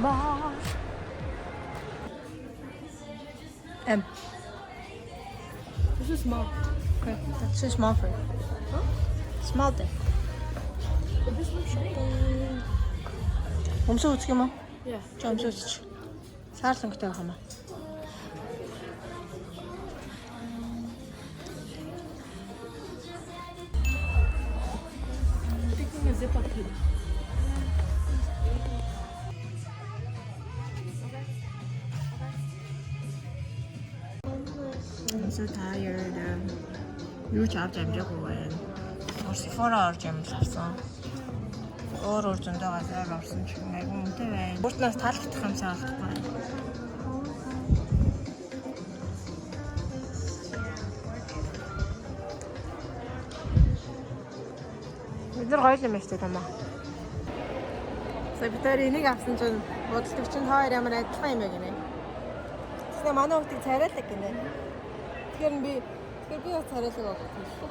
small. M. This is small. Okay, that's too small for you. Huh? Small then. But this one's short. Өмсөө үзэх юм уу? Yeah. Чи өмсөө үзчих. Саар сонготой байх юм аа. Taking a zip up here. I'm so tired. Юу ч авч амжаагүй байна. Sephora орж юм л авсан. Өөр зөндөө газар орсон ч айгүй үнэтэй байна. Бүртнээс таалагдах юмсаа олдохгүй байна. Бид нар гоё юм шүү дээ тамаа. За бид нар энийг авсан чинь бодлого чинь хоёр ямар адилхан юм бэ гинэ. Тэснэ манай хүүхдийг царайлаг гинэ. Тэгэхээр би бас царайлаг авах гэсэн.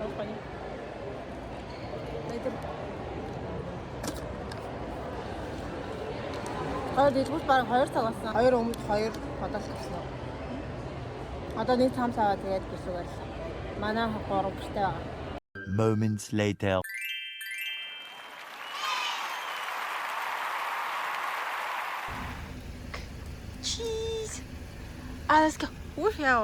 Авах юм. Хоёр дэлгүүр бараг 2 цаг болсон. 2 өмнөд 2 бодол авсан. Одоо нэг цам саваа тэгээд гисүүгээл. Манай 3 гэртэй байгаа. Moments later. Cheese. Let's go. We're here. I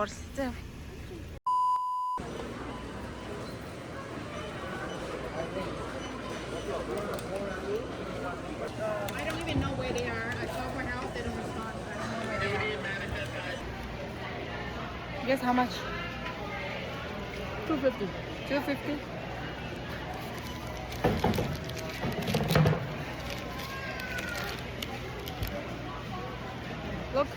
don't even know where they are. I call for help, they don't respond. I don't know where they are. Guess how much? 250. 250. Look.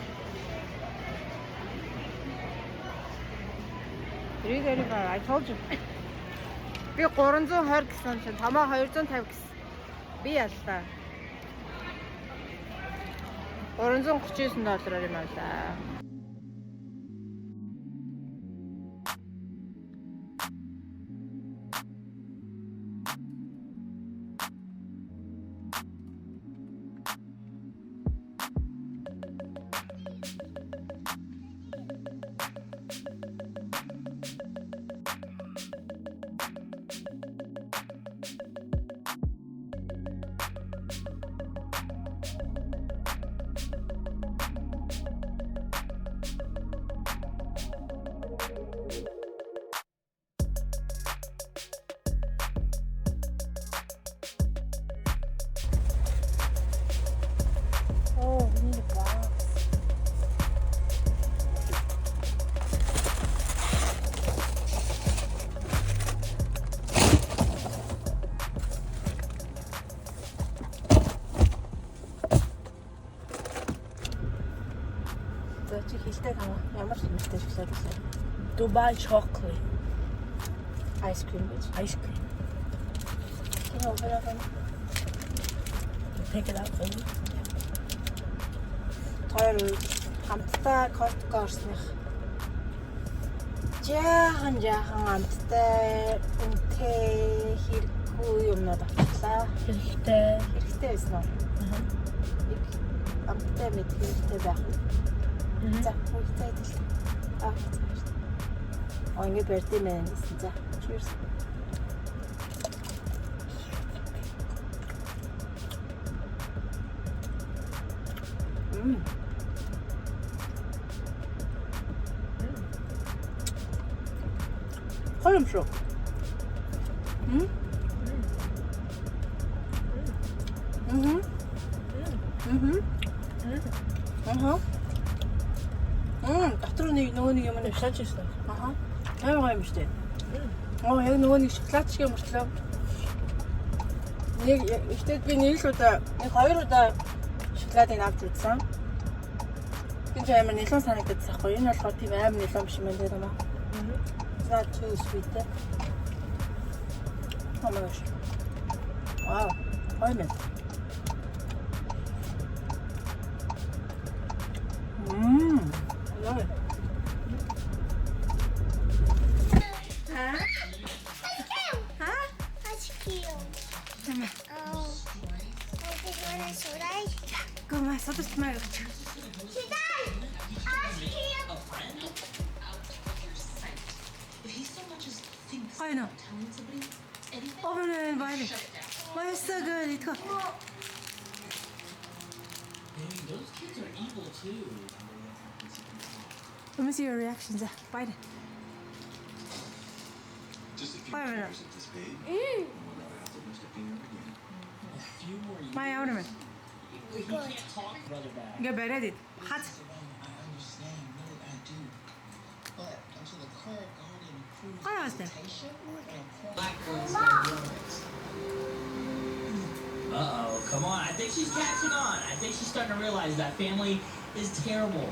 335. I told you. Би 320 гэсэн чинь тамаа 250 гэсэн. Би яллаа. $339 юм аа. Oh, we need a box. За чи хэлтэй таа. Ямар хэмжтэй шоколад вэ? Dubai chocolate. Ice cream гэж. Ice cream. Can you open up? Pick it up for me. Хоёр хамтдаа Costco орсных. Жаахан амттай үнэтэй хэрэггүй юмнууд авчлаа. Хэрэгтэй. Хэрэгтэй байсан уу? Нэг амттай мэд хэрэгтэй байх. За, үнэтэй идэл. Ингээд барьдсан байна гэсэн. За, cheers. Холм шүү. Дотор нөгөө нэг юм Шалж ирсэн. Аха. Аймаг юм шүү дээ. Яг нөгөө нэг шоколад шиг юм болтлоо. Нэг ихтэй би нэг л удаа, нэг 2 удаа шоколадыг авч үзсэн. Энд амар нэлээд санагдаж байхгүй. Энэ болохоор тийм амар нэлээд биш юм байна даа. Not too sweet. Oh my gosh. Wow. Lemon. I love it. Huh? Huh? That's cute. Come on. Oh. Май содорч май гэж. I know. Over there and Violet. Why is so good? It got. Those kids are evil too. Let me see your reactions. Violet. Just a few Violet. tears at this babe. I'll have to lose the finger again. A few more years. My ornament. He can't talk, brother back. Get better at it. Hot. I understand, really, I do. But until the cleric guardian approves I understand. Uh-oh, come on. I think she's catching on. I think she's starting to realize that family is terrible.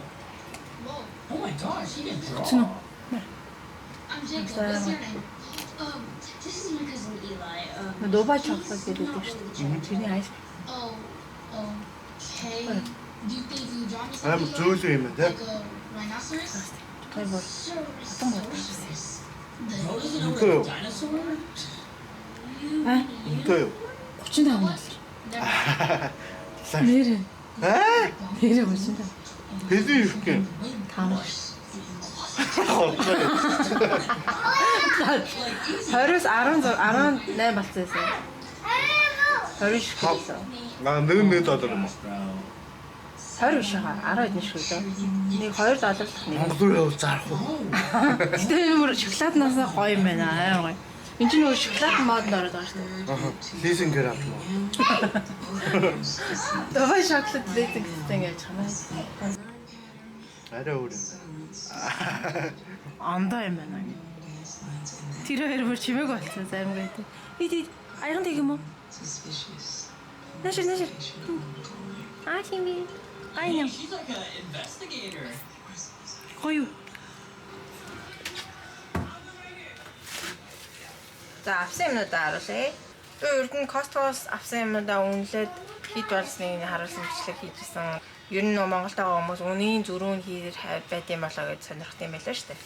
Whoa. Oh my gosh, she can draw. Tuna. I'm Jacob. What's your name? This is my cousin Eli. Dubai chocolate гэдэг үү шүү дээ. Чиний хайш. Oh, okay. Do you think you draw me I'm something Zulu юм like те. a rhinoceros? Гай бол. Ceratosaurus. Bro doesn't know Cool. what a dinosaur? Үнтэй юу? 35 нас. Сайн. Нэр. Аа? Нэр 35. Хэзээ ирэх гин? 5. 20-с 18 болсон байсан. 20 шиг болсон. $1 юм уу? Bro. 20 биш хаа 10 эдэн шиг лөө. Нэг $2 л нэг. Монгол руу зарах уу? Гэтэ энэ бүр шоколаднаас гоё юм байна аа гоё. Энд чинь нөгөө шоколад модод ороод байгаа шүү дээ. Аха. Лизингээр авах уу? Dubai chocolate лизинг гэсэн яаж хамаа. Арай өөр юм байна. Ондоо юм байна. Тэр хоёр бүр чимээг болсон зарим гэдэг. Иди аяхан тэг юм уу? Нэшэр. Чими. Айна. She's like an investigator. Гоё. За авсан юмнуудаа харуулъя. Би урд нь Costco-с авсан юмнуудаа үнэлээд хэд болсныг харуулсан бичлэг хийжсэн. Ер нь Монголд байгаа хүмүүс үнийн зөрүүн хийр байд юм болоо гэж сонирхт юм байлаа шүү дээ.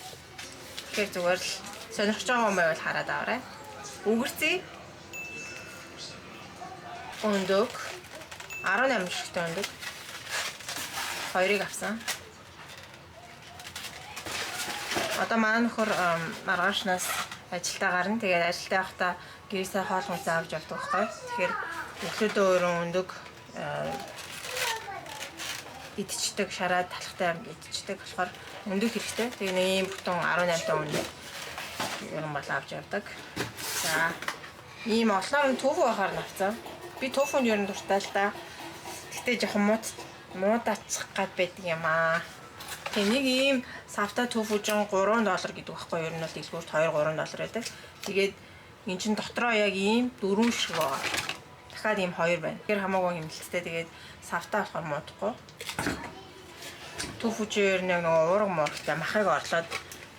Тэгэхээр зүгээр л сонирхож байгаа юм байвал хараад аваарай. Үгэрцээ. Өндөг 18 шигтэй өндөг. Хоёрыг авсан. Одоо манай нөхөр маргаашнаас ажилдаа гарна. Тэгээд ажилдаа явахдаа гэрээсээ хоол хүнс авч явдаг байхгүй. Тэгэхээр өглөөдөө өөрөө өндөг идчихдэг, шараад талхтай амд идчихдэг болохоор өндөг хэрэгтэй. Тэгээ нэг ийм бүтэн 18 та өндөг ер нь бол авч явдаг. За ийм олноор нь тофу ахаар навцсан. Би тофунд ер нь дуртай л да. Гэтэ жоохон муудаачих гад байдаг юм аа. Тэгээ нэг ийм савта тофужин $3 гэдэг байхгүй ер нь бол дэлгүүрт $2-3 байдаг. Тэгээд эн чин дотроо яг ийм 4 шиг байгаа. Дахиад ийм 2 байна. Тэр хамаагүй хэмнэлттэй тэгээд савта болохоор муудахгүй. Тофужээр нэг уурга муургатай махыг орлоод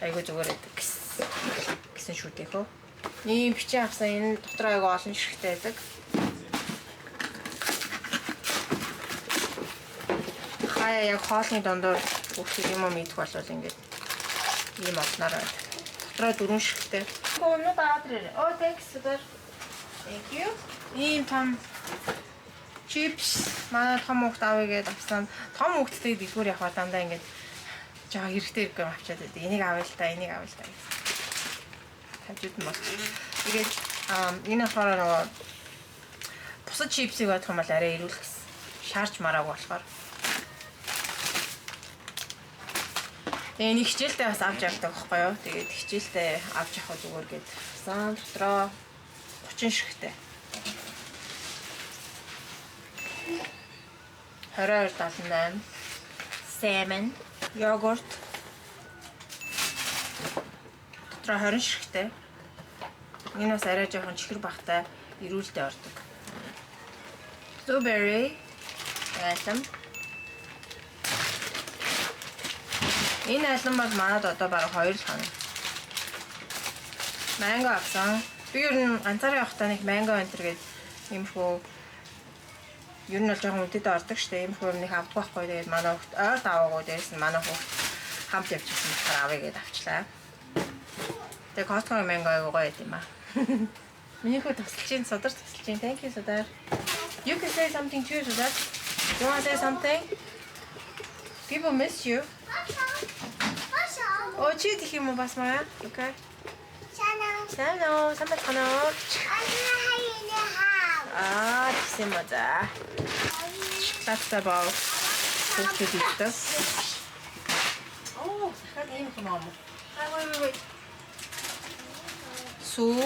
айгүй зүгээр байдаг гэсэн шүү дээ хөө. Ийм бичээ авсан энэ дотроо айгүй олон ширхтэй байдаг. Хаяа яг хоолны дондор хүүхдүүд юм мэдэх болвол ингээд ийм олноор байна. Дотроо 4 ширхтэй. Гомно баадрээ. Oh, thanks sir. Thank you. Ийм том чипс манай том хүүхд авъя гэдээ авсан. Том хүүхдтэй дэлгүүр явах дандаа ингээд жаа хэрэгтэй юм авчаад байдаг. Энийг авъя л та, энийг авъя л та гэсэн. Хажууд нь бол. Тэгээд энэ болохоор нөгөө бусад чипсийг бодох юм бол арай ирүүлэх гэсэн. Шаарч мараагүй болохоор. Тэгээ нэг хичээлдээ бас авч явдаг байхгүй юу? Тэгээд хичээлдээ авч явах зүгээр гээд авсан. Дотроо 30 ширхтэй. 22.78 salmon йогурт дотроо 20 ширхтэй. Энэ бас арай жоохон чихэр бахтай ирүүлдэ ордог. Blueberry айлам. Энэ айлам бол манад одоо бараг 2 л хоног. Манго авсан. Би ер нь ганцаараа явахдаа нэг манго энтер гээд юмхүү ер нь бол жоохон үдэд ордог штэ. Юмхүү нэг авдаг байхгүй. Тэгээд манай хүүхд ойр даваагүй дээрс нь манай хүүхд хамт явж ирсэн болохоор авъя гэдээ авчлаа. Тэгээд Costco манго аягүй гоё юм аа. Миний хүү тасалж чинь, содар тасалж чинь. Thank you, содар. You can say something too, содар. You want to say something? People miss you. Oh, чи гэх юм уу бас маа? Okay. Чанаа. Самбай цанаа. Тэгсэн мө за. Шоколадтай баа. Хүүхдүүд идэх. Oh, дахиад ийм юм аа. Wait. Сүү.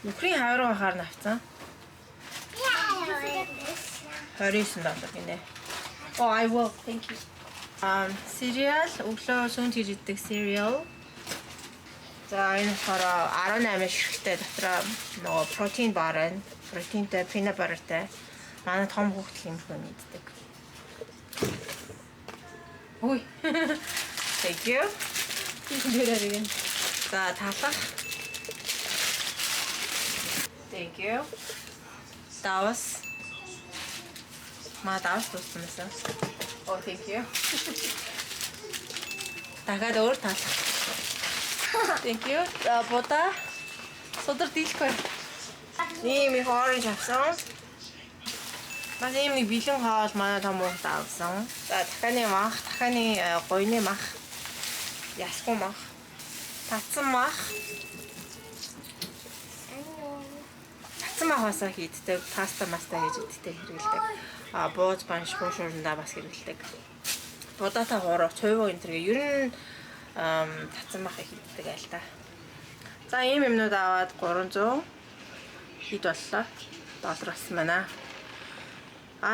Нөхрийн хавруу хаар навцсан. 29 гинэ. Oh, I will. Thank you. Cereal, өглөө сүүнд хийж иддэг cereal. За энэ болохоор 18 ширхтээ дотроо нөгөө протеин бар байна. Протеинтэй, peanut butterтай. Манай том хүүхдэл юм хүн иддэг. Ой. Thank you. Дээрээ. За талах. Thank you. Давас. Давас туусмасан. Oh, thank you. Дахиад өөр талах. Thank you. За бода. Содөр дийлэхгүй. Ийм их оранж авсан. Бас ийм нэг бэлэн хоол манай том уу авсан. За дахианы мах, дахианы гойны мах. Ясгүй мах. Татсан мах. Татсан махасаа хийддэг, паста маста хийж иддэг хэрэглэдэг. Бууз банш буушуурндаа бас хэрэглэдэг. Бодотой гурав, цувь энэ төргээ ер нь татсан мах хийддэг айл та. За ийм юмнууд аваад 300 хэд боллоо. Доллараас манай.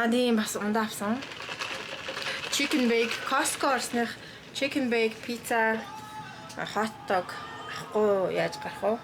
Тийм бас ундаа авсан. Chicken bake, Costco орсных chicken bake, pizza, hot dog ахгүй яаж гарах вэ?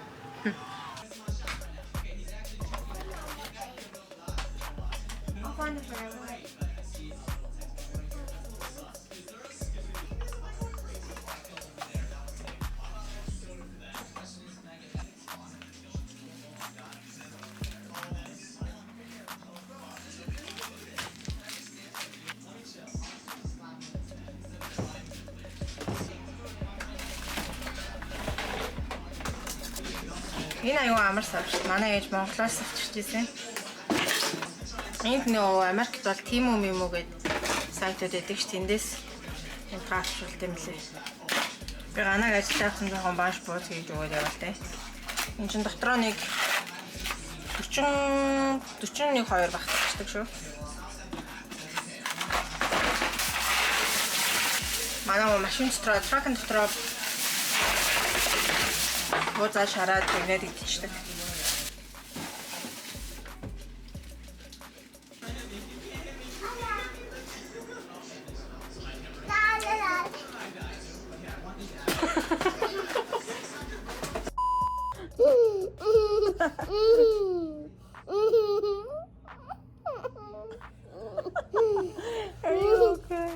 Энэ аюу амар савч. Манай ээж Монголоос авчирч ирсэн. Энд нөө Америкт бол Temu Memo гэдэг сайтууд байдаг ш тэндээс энэ траашуулт юм лээ. Би ганаг ажиллахсан жоохон бааш бууз хийж өгөөд явал тэ. Энд чин дотроо нэг 41 2 багтчихдаг шүү. Манай машин дотроо, тракын дотроо буузаа шараад гинэд идчихдэг. Are you okay?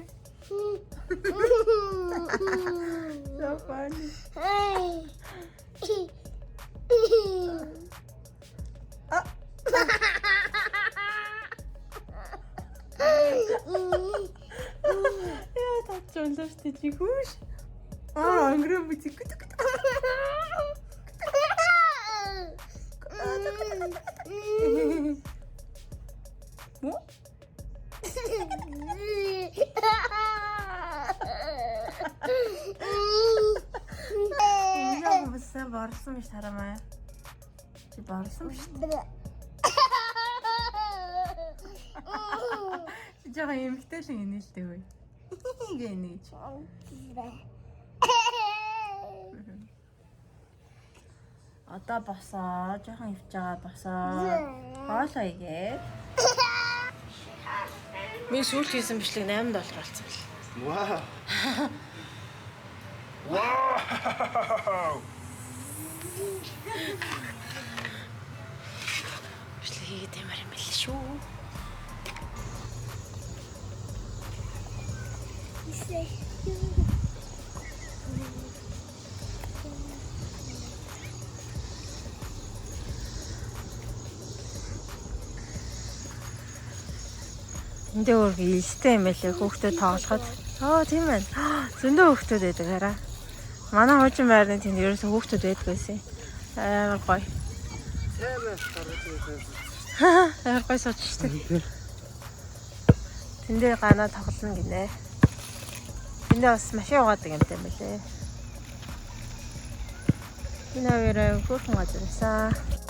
So funny. Ja, dat zo'n lustig goes. Oh, een groepje. Sen bağırsınmış taramaya. Bağırsınmış. Жага эмхтэй л инээ л дээ. Гэнийч. Одоо босоо, жоохон ивж байгаа босоо. Хоолоо игээд. Ми сүүл хийсэн бичлэг $8 болсон бэл. Вау. Вау. Бичлэг хийгээд ямар юм бэл шүү. Энд өөр ээлжтэй юм байлээ хүүхдэд тоглоход. Тийм байна. Зөндөө хүүхдүүд байдаг хараа. Манай хуучин байрны тэнд ерөөсөө хүүхдүүд байдаг байсан. Амар гоё. Сайн байна. Яргой сууж штэ. Тэн дээр ганаа тоглоно гинэ. Тэндээ бас машин угаадаг юмтай юм билээ. Энэ хоёроо хөөрхөн газар байсан.